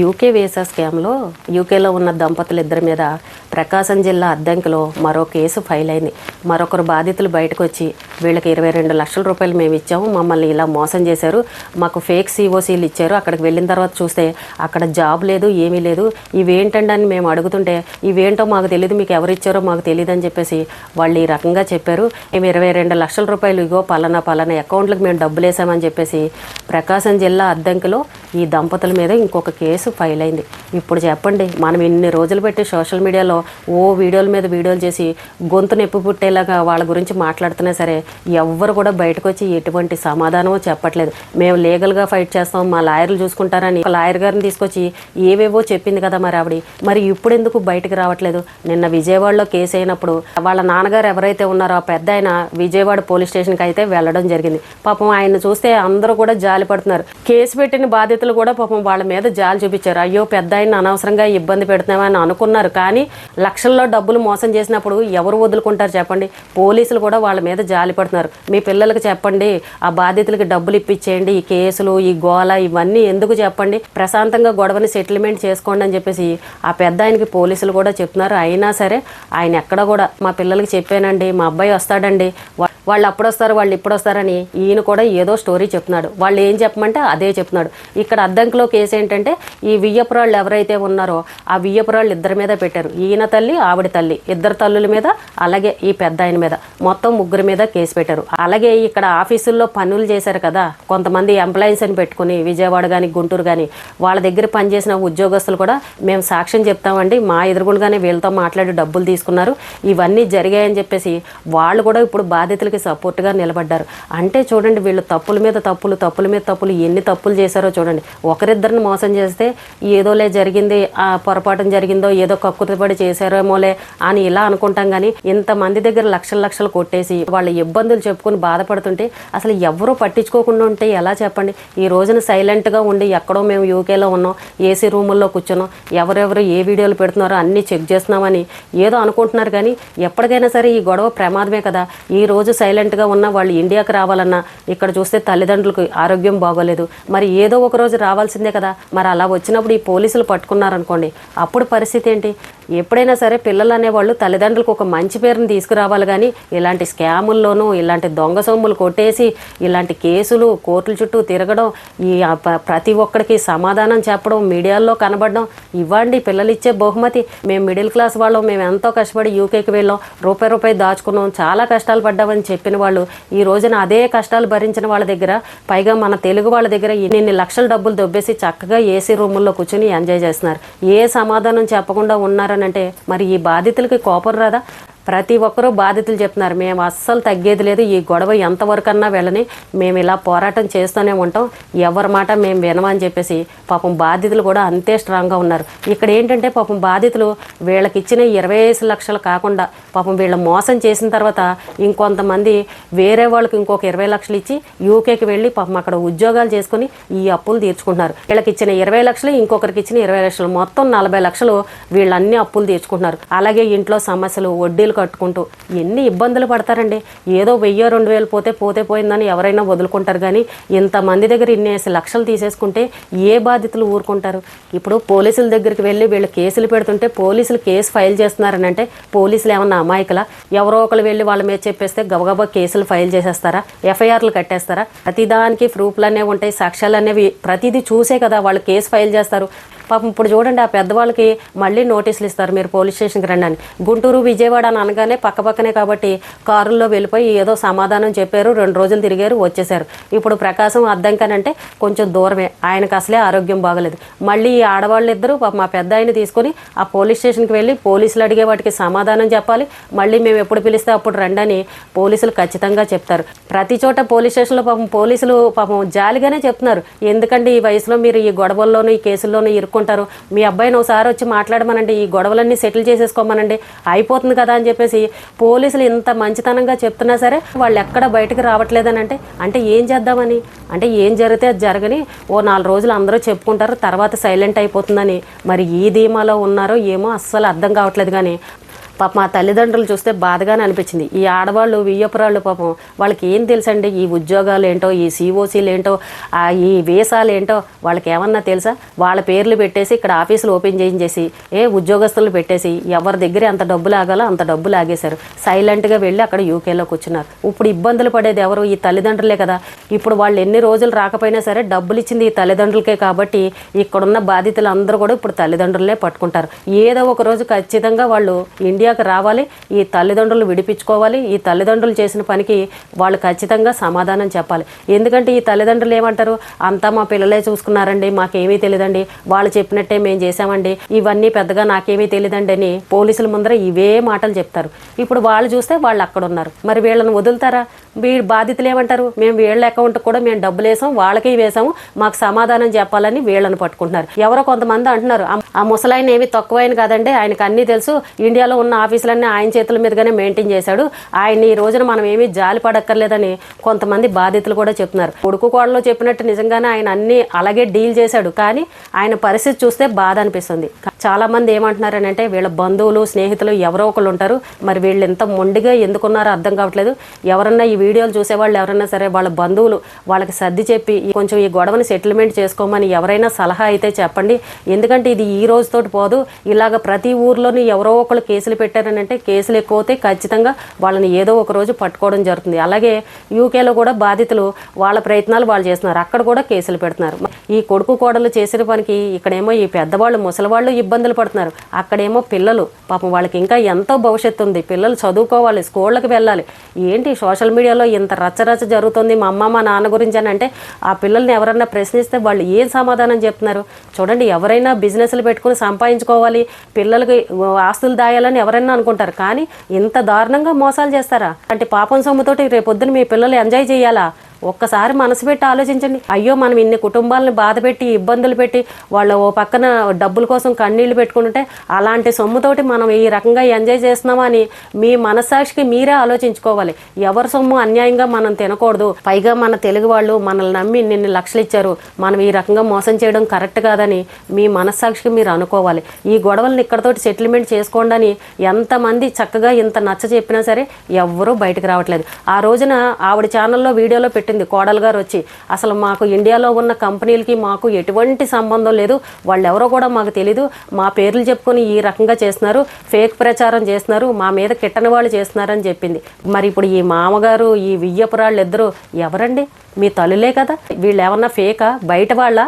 UK visa స్కామ్లో యూకేలో ఉన్న దంపతులు ఇద్దరి మీద ప్రకాశం జిల్లా అద్దంకిలో మరో కేసు ఫైల్ అయింది. మరొకరు బాధితులు బయటకు వచ్చి వీళ్ళకి 22 లక్షల రూపాయలు మేము ఇచ్చాము, మమ్మల్ని ఇలా మోసం చేశారు, మాకు ఫేక్ సిఓసీలు ఇచ్చారు, అక్కడికి వెళ్ళిన తర్వాత చూస్తే అక్కడ జాబ్ లేదు, ఏమీ లేదు, ఇవేంటండి అని మేము అడుగుతుంటే ఇవేంటో మాకు తెలియదు, మీకు ఎవరు ఇచ్చారో మాకు తెలియదు అని చెప్పేసి వాళ్ళు ఈ రకంగా చెప్పారు. మేము 22 లక్షల రూపాయలు ఇగో పలానా అకౌంట్లకు మేము డబ్బులు వేసామని చెప్పేసి ప్రకాశం జిల్లా అద్దంకిలో ఈ దంపతుల మీద ఇంకొక కేసు ఫైల్ అయింది. ఇప్పుడు చెప్పండి, మనం ఇన్ని రోజులు పెట్టి సోషల్ మీడియాలో వీడియోల మీద వీడియోలు చేసి గొంతు నొప్పి పుట్టేలాగా వాళ్ళ గురించి మాట్లాడుతున్నా సరే ఎవ్వరు కూడా బయటకు వచ్చి ఎటువంటి సమాధానమో చెప్పట్లేదు. మేము లీగల్గా ఫైట్ చేస్తాం, మా లాయర్లు చూసుకుంటారని ఒక లాయర్ గారిని తీసుకొచ్చి ఏవేవో చెప్పింది కదా మరి ఇప్పుడు ఎందుకు బయటకు రావట్లేదు? నిన్న విజయవాడలో కేసు అయినప్పుడు వాళ్ళ నాన్నగారు ఎవరైతే ఉన్నారో ఆ పెద్ద ఆయన విజయవాడ పోలీస్ స్టేషన్కి అయితే వెళ్ళడం జరిగింది. పాపం ఆయన చూస్తే అందరూ కూడా జాలి పడుతున్నారు. కేసు పెట్టిన బాధితులు కూడా పాపం వాళ్ళ మీద జాలి చూపించారు. అయ్యో పెద్ద ఆయన అనవసరంగా ఇబ్బంది పెడుతున్నామని అనుకున్నారు, కానీ లక్షల్లో డబ్బులు మోసం చేసినప్పుడు ఎవరు వదులుకుంటారు చెప్పండి? పోలీసులు కూడా వాళ్ళ మీద జాలి పడుతున్నారు. మీ పిల్లలకి చెప్పండి, ఆ బాధితులకి డబ్బులు ఇప్పించేయండి, ఈ కేసులు ఈ గోల ఇవన్నీ ఎందుకు చెప్పండి, ప్రశాంతంగా గొడవని సెటిల్మెంట్ చేసుకోండి అని చెప్పేసి ఆ పెద్ద ఆయనకి పోలీసులు కూడా చెప్తున్నారు. అయినా సరే ఆయన ఎక్కడ కూడా మా పిల్లలకి చెప్పానండి, మా అబ్బాయి వస్తాడండి, వాళ్ళు అప్పుడు వస్తారు, వాళ్ళు ఇప్పుడు వస్తారని ఈయన కూడా ఏదో స్టోరీ చెప్తున్నాడు. వాళ్ళు ఏం చెప్పమంటే అదే చెప్తున్నాడు. ఇక్కడ అద్దంకిలో కేసు ఏంటంటే ఈ వియ్యపురాళ్ళు ఎవరైతే ఉన్నారో ఆ వియ్యపురాళ్ళు ఇద్దరి మీద పెట్టారు. ఈయన తల్లి, ఆవిడ తల్లి, ఇద్దరు తల్లుల మీద, అలాగే ఈ పెద్ద ఆయన మీద, మొత్తం ముగ్గురు మీద కేసు పెట్టారు. అలాగే ఇక్కడ ఆఫీసుల్లో పనులు చేశారు కదా కొంతమంది ఎంప్లాయీస్ అని పెట్టుకుని, విజయవాడ కానీ గుంటూరు కానీ వాళ్ళ దగ్గర పనిచేసిన ఉద్యోగస్తులు కూడా మేము సాక్ష్యం చెప్తామండి, మా ఎదురుగుండగానే వీళ్ళతో మాట్లాడి డబ్బులు తీసుకున్నారు, ఇవన్నీ జరిగాయని చెప్పేసి వాళ్ళు కూడా ఇప్పుడు బాధితులకి సపోర్ట్గా నిలబడ్డారు. అంటే చూడండి, వీళ్ళు తప్పుల మీద తప్పులు ఎన్ని తప్పులు చేశారో చూడండి. ఒకరిద్దరిని మోసం చేస్తే ఏదోలే జరిగింది, ఆ పొరపాటు జరిగిందో, ఏదో కక్కుతుపడి చేశారేమోలే అని ఇలా అనుకుంటాం. కానీ ఇంతమంది దగ్గర లక్షలు కొట్టేసి వాళ్ళ ఇబ్బందులు చెప్పుకొని బాధపడుతుంటే అసలు ఎవరూ పట్టించుకోకుండా ఉంటే ఎలా చెప్పండి? ఈ రోజున సైలెంట్గా ఉండి ఎక్కడో మేము యూకేలో ఉన్నాం, ఏసీ రూముల్లో కూర్చున్నాం, ఎవరెవరు ఏ వీడియోలు పెడుతున్నారో అన్నీ చెక్ చేస్తున్నామని ఏదో అనుకుంటున్నారు. కానీ ఎప్పటికైనా సరే ఈ గొడవ ప్రమాదమే కదా. ఈ రోజు సైలెంట్గా ఉన్న వాళ్ళు ఇండియాకి రావాలన్నా ఇక్కడ చూస్తే తల్లిదండ్రులకు ఆరోగ్యం బాగోలేదు, మరి ఏదో ఒక రోజు రావాల్సిందే కదా. మరి అలా వచ్చినప్పుడు ఈ పోలీసులు పట్టుకున్నారనుకోండి, అప్పుడు పరిస్థితి ఏంటి? ఎప్పుడైనా సరే పిల్లలు అనేవాళ్ళు తల్లిదండ్రులకు ఒక మంచి పేరుని తీసుకురావాలి. కానీ ఇలాంటి స్కాముల్లోనూ ఇలాంటి దొంగ సొమ్ములు కొట్టేసి ఇలాంటి కేసులు కోర్టుల చుట్టూ తిరగడం, ఈ ప్రతి ఒక్కడికి సమాధానం చెప్పడం, మీడియాల్లో కనబడడం, ఇవ్వండి పిల్లలు ఇచ్చే బహుమతి. మేము మిడిల్ క్లాస్ వాళ్ళం, మేము ఎంతో కష్టపడి యూకేకి వెళ్ళాం, రూపాయి దాచుకున్నాం, చాలా కష్టాలు పడ్డామని చెప్పిన వాళ్ళు ఈ రోజున అదే కష్టాలు భరించిన వాళ్ళ దగ్గర, పైగా మన తెలుగు వాళ్ళ దగ్గర ఇన్ని లక్షల డబ్బులు దొబ్బేసి చక్కగా ఏసీ రూముల్లో కూర్చొని ఎంజాయ్ చేస్తున్నారు. ఏ సమాధానం చెప్పకుండా ఉన్నారనంటే మరి ఈ బాధితులకి కోపం రాదా? ప్రతి ఒక్కరూ బాధితులు చెప్తున్నారు, మేము అస్సలు తగ్గేది లేదు, ఈ గొడవ ఎంతవరకన్నా వెళ్ళని మేము ఇలా పోరాటం చేస్తూనే ఉంటాం, ఎవరి మాట మేము వినమని చెప్పేసి పాపం బాధితులు కూడా అంతే స్ట్రాంగ్గా ఉన్నారు. ఇక్కడ ఏంటంటే పాపం బాధితులు వీళ్ళకి ఇచ్చిన 25 లక్షలు కాకుండా పాపం వీళ్ళ మోసం చేసిన తర్వాత ఇంకొంతమంది వేరే వాళ్ళకి ఇంకొక 20 లక్షలు ఇచ్చి యూకేకి వెళ్ళి పాపం అక్కడ ఉద్యోగాలు చేసుకుని ఈ అప్పులు తీర్చుకుంటున్నారు. వీళ్ళకి ఇచ్చిన 20 లక్షలు ఇంకొకరికి ఇచ్చిన 20 లక్షలు, మొత్తం 40 లక్షలు వీళ్ళన్ని అప్పులు తీర్చుకుంటున్నారు. అలాగే ఇంట్లో సమస్యలు, వడ్డీలు కట్టుకుంటూ ఎన్ని ఇబ్బందులు పడతారండి. ఏదో 1000-2000 పోతే పోయిందని ఎవరైనా వదులుకుంటారు. కానీ ఇంతమంది దగ్గర ఇన్నేసి లక్షలు తీసేసుకుంటే ఏ బాధితులు ఊరుకుంటారు? ఇప్పుడు పోలీసుల దగ్గరికి వెళ్ళి వీళ్ళు కేసులు పెడుతుంటే పోలీసులు కేసు ఫైల్ చేస్తున్నారని అంటే పోలీసులు ఏమన్నా అమాయకులా? ఎవరో ఒకరు వెళ్ళి వాళ్ళ మీద చెప్పేస్తే గబగబా కేసులు ఫైల్ చేసేస్తారా? ఎఫ్ఐఆర్లు కట్టేస్తారా? ప్రతిదానికి ప్రూఫ్లు అనేవి ఉంటాయి, సాక్ష్యాలు అనేవి ప్రతిదీ చూసే కదా వాళ్ళు కేసు ఫైల్ చేస్తారు. పాపం ఇప్పుడు చూడండి, ఆ పెద్దవాళ్ళకి మళ్ళీ నోటీసులు ఇస్తారు, మీరు పోలీస్ స్టేషన్కి రండి అని. గుంటూరు విజయవాడ అని అనగానే పక్కనే కాబట్టి కారుల్లో వెళ్ళిపోయి ఏదో సమాధానం చెప్పారు, 2 రోజులు తిరిగారు, వచ్చేసారు. ఇప్పుడు ప్రకాశం అద్దంకనంటే కొంచెం దూరమే, ఆయనకు అసలే ఆరోగ్యం బాగలేదు. మళ్ళీ ఈ ఆడవాళ్ళు ఇద్దరు పాపం మా పెద్ద ఆయన తీసుకొని ఆ పోలీస్ స్టేషన్కి వెళ్ళి పోలీసులు అడిగే వాటికి సమాధానం చెప్పాలి. మళ్ళీ మేము ఎప్పుడు పిలిస్తే అప్పుడు రండి అని పోలీసులు ఖచ్చితంగా చెప్తారు. ప్రతి చోట పోలీస్ స్టేషన్లో పోలీసులు జాలిగానే చెప్తున్నారు, ఎందుకంటే ఈ వయసులో మీరు ఈ గొడవల్లోనూ ఈ కేసుల్లోనూ ఇరుక్కుంటారు, మీ అబ్బాయిని ఒకసారి వచ్చి మాట్లాడమనండి, ఈ గొడవలన్నీ సెటిల్ చేసేసుకోమనండి, అయిపోతుంది కదా అని చెప్పేసి పోలీసులు ఇంత మంచితనంగా చెప్తున్నా సరే వాళ్ళు ఎక్కడ బయటకు రావట్లేదని అంటే ఏం చేద్దామని? అంటే ఏం జరిగితే అది జరగని ఓ 4 రోజులు అందరూ చెప్పుకుంటారు, తర్వాత సైలెంట్ అయిపోతుందని మరి ఈ ధీమాలో ఉన్నారో ఏమో అస్సలు అర్థం కావట్లేదు. కానీ పాపం ఆ తల్లిదండ్రులు చూస్తే బాధగానే అనిపించింది. ఈ ఆడవాళ్ళు వియ్యపురాళ్ళు పాపం వాళ్ళకి ఏం తెలుసండి, ఈ ఉద్యోగాలు ఏంటో, ఈ సిఓసీలు ఏంటో, ఈ వీసాలు ఏంటో వాళ్ళకి ఏమన్నా తెలుసా? వాళ్ళ పేర్లు పెట్టేసి ఇక్కడ ఆఫీసులు ఓపెన్ చేయించేసి ఉద్యోగస్తులు పెట్టేసి ఎవరి దగ్గర ఎంత డబ్బులు ఆగాలో అంత డబ్బులు ఆగేశారు. సైలెంట్గా వెళ్ళి అక్కడ యూకేలో కూర్చున్నారు. ఇప్పుడు ఇబ్బందులు పడేది ఎవరు? ఈ తల్లిదండ్రులే కదా. ఇప్పుడు వాళ్ళు ఎన్ని రోజులు రాకపోయినా సరే డబ్బులు ఇచ్చింది ఈ తల్లిదండ్రులకే కాబట్టి ఇక్కడున్న బాధితులు అందరూ కూడా ఇప్పుడు తల్లిదండ్రులనే పట్టుకుంటారు. ఏదో ఒక రోజు ఖచ్చితంగా వాళ్ళు ఇండియాకి రావాలి, ఈ తల్లిదండ్రులు విడిపించుకోవాలి. ఈ తల్లిదండ్రులు చేసిన పనికి వాళ్ళు ఖచ్చితంగా సమాధానం చెప్పాలి. ఎందుకంటే ఈ తల్లిదండ్రులు ఏమంటారు, అంతా మా పిల్లలే చూసుకున్నారండి, మాకేమీ తెలియదండి, వాళ్ళు చెప్పినట్టే మేము చేసామండి, ఇవన్నీ పెద్దగా నాకేమీ తెలియదండి అని పోలీసుల ముందర ఇవే మాటలు చెప్తారు. ఇప్పుడు వాళ్ళు చూస్తే వాళ్ళు అక్కడ ఉన్నారు, మరి వీళ్ళని వదులుతారా? బాధితులు ఏమంటారు, మేము వీళ్ళ అకౌంట్ కూడా మేము డబ్బులు వేసాం, వాళ్ళకి వేసాము, మాకు సమాధానం చెప్పాలని వీళ్ళని పట్టుకుంటున్నారు. ఎవరో కొంతమంది అంటున్నారు, ఆ ముసలాయన ఏమి తక్కువైన కాదండి, ఆయనకు అన్నీ తెలుసు, ఇండియాలో ఉన్న ఆఫీసులన్నీ ఆయన చేతుల మీదుగానే మెయింటైన్ చేశాడు, ఆయన ఈ రోజున మనం ఏమీ జాలి పడక్కర్లేదని కొంతమంది బాధితులు కూడా చెప్తున్నారు. కొడుకు కోడలో చెప్పినట్టు నిజంగానే ఆయన అన్ని అలాగే డీల్ చేశాడు, కానీ ఆయన పరిస్థితి చూస్తే బాధ అనిపిస్తుంది. చాలా మంది ఏమంటున్నారని అంటే వీళ్ళ బంధువులు స్నేహితులు ఎవరో ఒకళ్ళు ఉంటారు, మరి వీళ్ళు ఎంత మొండిగా ఎందుకున్నారో అర్థం కావట్లేదు. ఎవరన్నా ఈ వీడియోలు చూసేవాళ్ళు ఎవరైనా సరే వాళ్ళ బంధువులు వాళ్ళకి సర్ది చెప్పి కొంచెం ఈ గొడవని సెటిల్మెంట్ చేసుకోమని ఎవరైనా సలహా అయితే చెప్పండి. ఎందుకంటే ఇది ఈ రోజుతోటి పోదు. ఇలాగ ప్రతి ఊర్లోని ఎవరో ఒకళ్ళు కేసులు పెట్టారని అంటే కేసులు ఎక్కువ అవుతాయి, ఖచ్చితంగా వాళ్ళని ఏదో ఒక రోజు పట్టుకోవడం జరుగుతుంది. అలాగే యూకేలో కూడా బాధితులు వాళ్ళ ప్రయత్నాలు వాళ్ళు చేస్తున్నారు, అక్కడ కూడా కేసులు పెడుతున్నారు. ఈ కొడుకు కోడలు చేసిన పనికి ఇక్కడేమో ఈ పెద్దవాళ్ళు ముసలివాళ్ళు ఇబ్బందులు పడుతున్నారు, అక్కడేమో పిల్లలు పాపం వాళ్ళకి ఇంకా ఎంతో భవిష్యత్తు ఉంది, పిల్లలు చదువుకోవాలి, స్కూళ్ళకి వెళ్ళాలి. ఏంటి సోషల్ మీడియాలో ఇంత రచ్చరచ్చ జరుగుతుంది మా అమ్మ మా నాన్న గురించి అని అంటే ఆ పిల్లల్ని ఎవరన్నా ప్రశ్నిస్తే వాళ్ళు ఏం సమాధానం చెప్తున్నారు? చూడండి, ఎవరైనా బిజినెస్లు పెట్టుకుని సంపాదించుకోవాలి, పిల్లలకి ఆస్తులు దాయాలని ఎవరైనా అనుకుంటారు, కానీ ఇంత దారుణంగా మోసాలు చేస్తారా? అంటే పాపం సొమ్ముతోటి రేపొద్దున మీ పిల్లలు ఎంజాయ్ చేయాలా? ఒక్కసారి మనసు పెట్టి ఆలోచించండి. అయ్యో మనం ఇన్ని కుటుంబాలను బాధ పెట్టి ఇబ్బందులు పెట్టి వాళ్ళ ఓ పక్కన డబ్బుల కోసం కన్నీళ్లు పెట్టుకుంటుంటే అలాంటి సొమ్ముతోటి మనం ఈ రకంగా ఎంజాయ్ చేస్తున్నామా అని మీ మనస్సాక్షికి మీరే ఆలోచించుకోవాలి. ఎవరి సొమ్ము అన్యాయంగా మనం తినకూడదు. పైగా మన తెలుగు వాళ్ళు మనల్ని నమ్మి నిన్ను లక్షలు ఇచ్చారు, మనం ఈ రకంగా మోసం చేయడం కరెక్ట్ కాదని మీ మనస్సాక్షికి మీరు అనుకోవాలి. ఈ గొడవలను ఇక్కడతోటి సెటిల్మెంట్ చేసుకోండి అని ఎంతమంది చక్కగా ఇంత నచ్చ చెప్పినా సరే ఎవ్వరూ బయటకు రావట్లేదు. ఆ రోజున ఆవిడ ఛానల్లో వీడియోలో పెట్టింది కోడలు గారు వచ్చి, అసలు మాకు ఇండియాలో ఉన్న కంపెనీలకి మాకు ఎటువంటి సంబంధం లేదు, వాళ్ళు ఎవరో కూడా మాకు తెలీదు, మా పేర్లు చెప్పుకొని ఈ రకంగా చేస్తున్నారు, ఫేక్ ప్రచారం చేస్తున్నారు, మా మీద కిట్టని వాళ్ళు చేస్తున్నారని చెప్పింది. మరి ఇప్పుడు ఈ మామగారు ఈ వియ్యపురాళ్ళు ఇద్దరు ఎవరండి? మీ తల్లులే కదా. వీళ్ళు ఏమన్నా ఫేకా? బయట వాళ్ళ?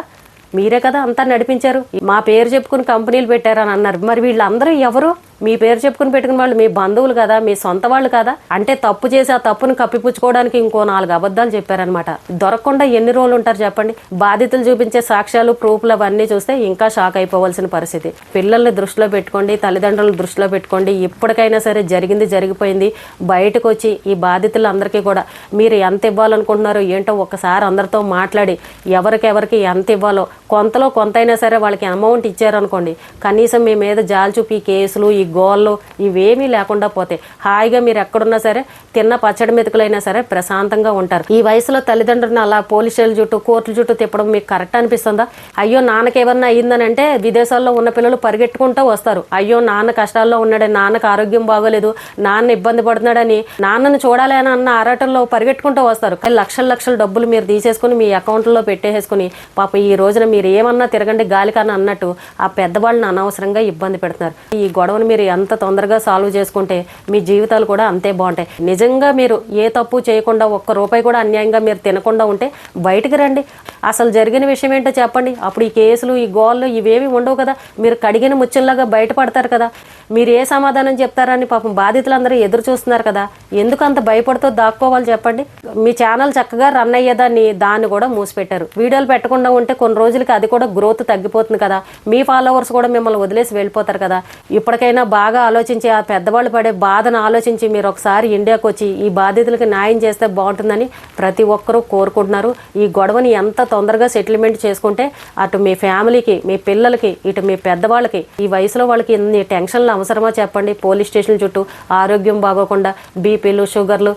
మీరే కదా అంతా నడిపించారు. మా పేరు చెప్పుకుని కంపెనీలు పెట్టారని అన్నారు. మరి వీళ్ళందరూ ఎవరు? మీ పేరు చెప్పుకుని పెట్టుకున్న వాళ్ళు మీ బంధువులు కదా, మీ సొంత వాళ్ళు కదా. అంటే తప్పు చేసి ఆ తప్పును కప్పిపుచ్చుకోవడానికి ఇంకో 4 అబద్ధాలు చెప్పారనమాట. దొరకకుండా ఎన్ని రోజులు ఉంటారు చెప్పండి? బాధితులు చూపించే సాక్ష్యాలు ప్రూఫ్లు అవన్నీ చూస్తే ఇంకా షాక్ అయిపోవాల్సిన పరిస్థితి. పిల్లల్ని దృష్టిలో పెట్టుకోండి, తల్లిదండ్రులను దృష్టిలో పెట్టుకోండి. ఇప్పటికైనా సరే జరిగింది జరిగిపోయింది, బయటకు వచ్చి ఈ బాధితులందరికీ కూడా మీరు ఎంత ఇవ్వాలనుకుంటున్నారో ఏంటో ఒక్కసారి అందరితో మాట్లాడి ఎవరికెవరికి ఎంత ఇవ్వాలో కొంతలో కొంతైనా సరే వాళ్ళకి అమౌంట్ ఇచ్చారనుకోండి, కనీసం మీ మీద జాలి చూపి కేసులు ఈ గోళ్ళు ఇవేమీ లేకుండా పోతే హాయిగా మీరు ఎక్కడున్నా సరే తిన్న పచ్చడి మెతుకులైనా సరే ప్రశాంతంగా ఉంటారు. ఈ వయసులో తల్లిదండ్రులను అలా పోలీస్ స్టేషన్ చుట్టూ కోర్టుల చుట్టూ తిప్పడం మీకు కరెక్ట్ అనిపిస్తుందా? అయ్యో నాన్నకి ఏమన్నా అయ్యిందని అంటే విదేశాల్లో ఉన్న పిల్లలు పరిగెట్టుకుంటూ వస్తారు. అయ్యో నాన్న కష్టాల్లో ఉన్నాడని, నాన్నకు ఆరోగ్యం బాగోలేదు, నాన్న ఇబ్బంది పడుతున్నాడని, నాన్నను చూడాలి అని అన్న ఆరాటంలో పరిగెట్టుకుంటూ వస్తారు. లక్షల లక్షల డబ్బులు మీరు తీసేసుకుని మీ అకౌంట్లో పెట్టేసుకుని పాపం ఈ రోజున మీరు ఏమన్నా తిరగండి గాలికన్నా అన్నట్టు ఆ పెద్దవాళ్ళని అనవసరంగా ఇబ్బంది పెడుతున్నారు. ఈ గొడవను మీరు ఎంత తొందరగా సాల్వ్ చేసుకుంటే మీ జీవితాలు కూడా అంతే బాగుంటాయి. నిజంగా మీరు ఏ తప్పు చేయకుండా ఒక్క రూపాయి కూడా అన్యాయంగా మీరు తినకుండా ఉంటే బయటికి రండి, అసలు జరిగిన విషయం ఏంటో చెప్పండి. అప్పుడు ఈ కేసులు ఈ గోళ్ళు ఇవేమి ఉండవు కదా, మీరు కడిగిన ముచ్చల్లాగా బయటపడతారు కదా. మీరు ఏ సమాధానం చెప్తారని పాపం బాధితులందరూ ఎదురు చూస్తున్నారు కదా. ఎందుకు అంత భయపడుతూ దాక్కోవాలి చెప్పండి? మీ ఛానల్ చక్కగా రన్ అయ్యేదాన్ని దాన్ని కూడా మూసిపెట్టారు. వీడియోలు పెట్టకుండా ఉంటే కొన్ని రోజులకి అది కూడా గ్రోత్ తగ్గిపోతుంది కదా, మీ ఫాలోవర్స్ కూడా మిమ్మల్ని వదిలేసి వెళ్ళిపోతారు కదా. ఇప్పటికైనా బాగా ఆలోచించి ఆ పెద్దవాళ్ళు పడే బాధను ఆలోచించి మీరు ఒకసారి ఇండియాకు వచ్చి ఈ బాధితులకి న్యాయం చేస్తే బాగుంటుందని ప్రతి ఒక్కరూ కోరుకుంటున్నారు. ఈ గొడవని ఎంత తొందరగా సెటిల్మెంట్ చేసుకుంటే అటు మీ ఫ్యామిలీకి, మీ పిల్లలకి, ఇటు మీ పెద్దవాళ్ళకి, ఈ వయసులో వాళ్ళకి ఇన్ని టెన్షన్లు అవసరమా చెప్పండి? పోలీస్ స్టేషన్ చుట్టూ ఆరోగ్యం బాగోకుండా బీపీలు షుగర్లు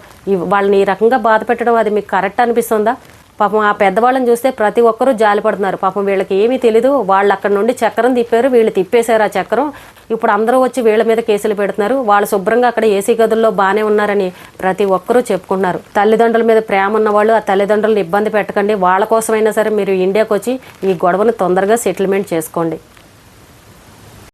వాళ్ళని ఈ రకంగా బాధ పెట్టడం అది మీకు కరెక్ట్ అనిపిస్తుందా? పాపం ఆ పెద్దవాళ్ళని చూస్తే ప్రతి ఒక్కరూ జాలిపడుతున్నారు. పాపం వీళ్ళకి ఏమీ తెలీదు, వాళ్ళు అక్కడ నుండి చక్రం తిప్పారు, వీళ్ళు తిప్పేశారు ఆ చక్రం. ఇప్పుడు అందరూ వచ్చి వీళ్ళ మీద కేసులు పెడుతున్నారు. వాళ్ళు శుభ్రంగా అక్కడ ఏసీ గదుల్లో బాగానే ఉన్నారని ప్రతి ఒక్కరూ చెప్పుకున్నారు. తల్లిదండ్రుల మీద ప్రేమ ఉన్న వాళ్ళు ఆ తల్లిదండ్రులను ఇబ్బంది పెట్టకండి. వాళ్ళ కోసమైనా సరే మీరు ఇండియాకి వచ్చి ఈ గొడవను తొందరగా సెటిల్మెంట్ చేసుకోండి.